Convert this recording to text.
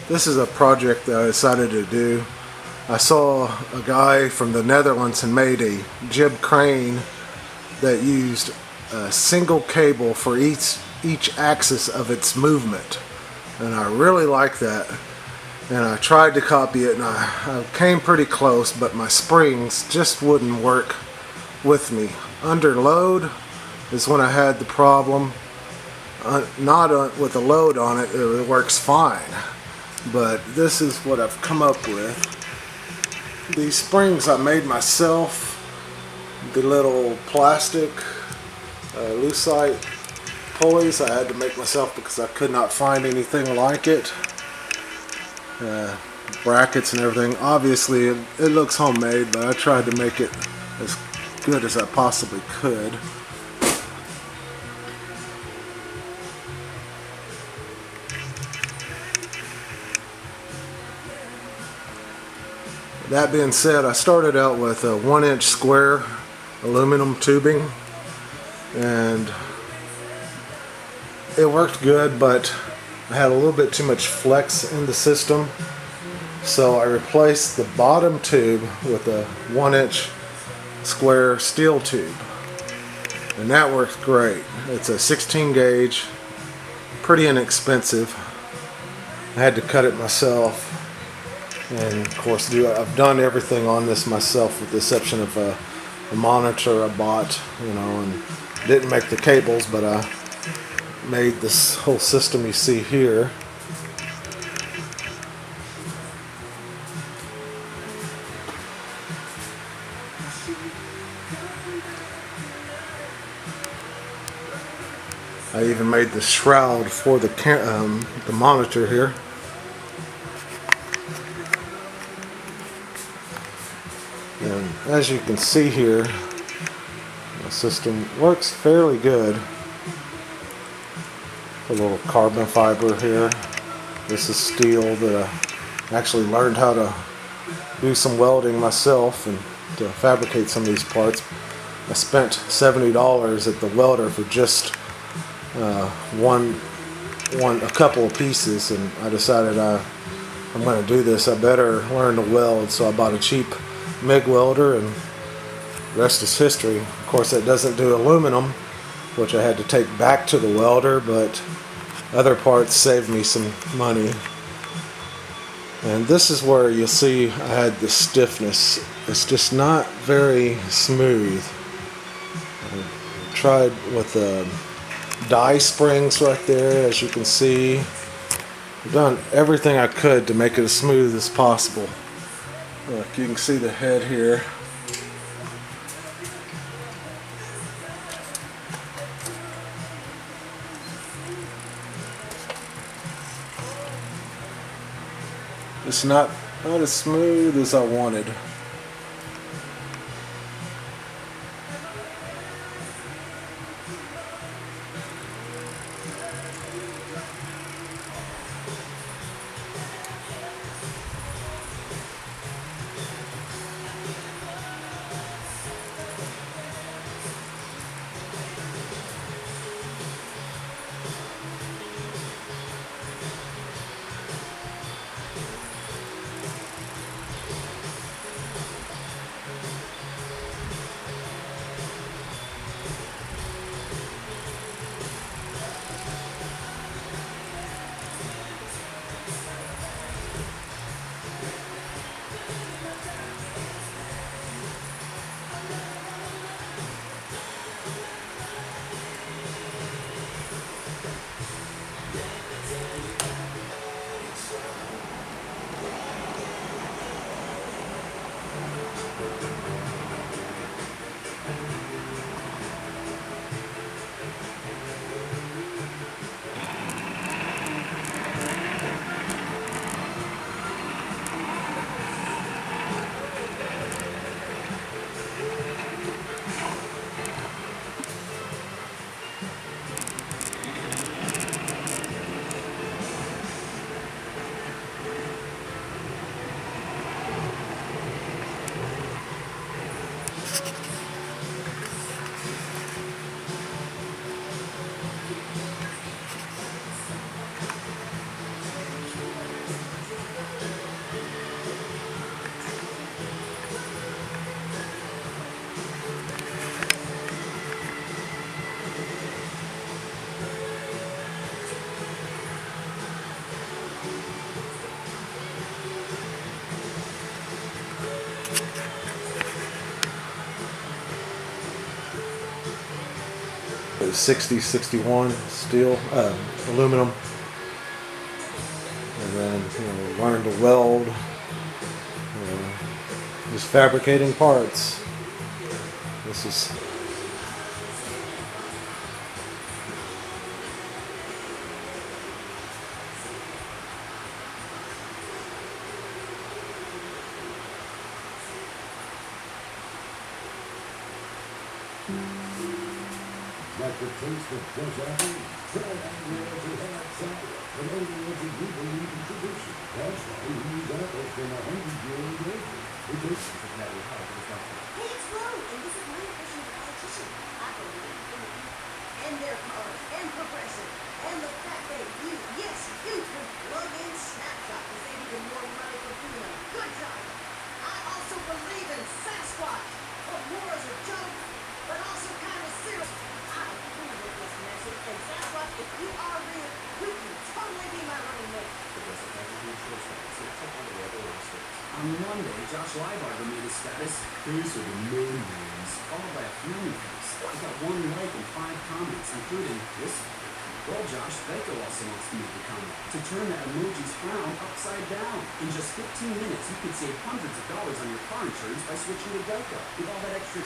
This is a project that I decided to do. I saw a guy from the Netherlands and made a jib crane that used a single cable for each axis of its movement, and I really like that. And I tried to copy it, and I came pretty close, but my springs just wouldn't work with me. Under load is when I had the problem. Not with the load on it, it works fine. But this is what I've come up with. These springs I made myself. The little plastic lucite pulleys I had to make myself because I could not find anything like it. Brackets and everything. Obviously it looks homemade, but I tried to make it as good as I possibly could. That being said, I started out with a 1-inch square aluminum tubing, and it worked good, but I had a little bit too much flex in the system, so I replaced the bottom tube with a 1-inch square steel tube, and that worked great. It's a 16 gauge, pretty inexpensive. I had to cut it myself. And of course, I've done everything on this myself, with the exception of a monitor I bought, and didn't make the cables, but I made this whole system you see here. I even made the shroud for the monitor here. And as you can see here, the system works fairly good. A little carbon fiber here. This is steel that I actually learned how to do some welding myself and to fabricate some of these parts. I spent $70 at the welder for just a couple of pieces, and I decided I'm going to do this. I better learn to weld, so I bought a cheap MIG welder, and the rest is history. Of course, that doesn't do aluminum, which I had to take back to the welder, but other parts saved me some money. And this is where you'll see I had the stiffness. It's just not very smooth. I tried with the die springs right there, as you can see. I've done everything I could to make it as smooth as possible. Look, you can see the head here. It's not as smooth as I wanted. was 60, 61 steel, aluminum. And then, learn to weld, just fabricating parts. This is Like the taste of fresh apples, try apples are outside. And only as a new belief in tradition. That's why we use apples from 100-year-old age. It tastes Hey, it's Flo, and this is my impression of a politician. I believe in food, and their colors, and progressive, and the fact that yes, you can plug in Snapshot to save even more money for food on a good time. I also believe in Sasquatch, but more as a joke, but also kind of serious. I agree with this message, and Sasquatch, if you are real, you can totally be my running mate. On Monday, Josh Leibarger made his status face of the millions, followed by a frowny face. He got 1 like and 5 comments, including this. Well, Josh, Geico also wants to make a comment to turn that emoji's frown upside down. In just 15 minutes, you could save hundreds of dollars on your car insurance by switching to Geico. With all that extra...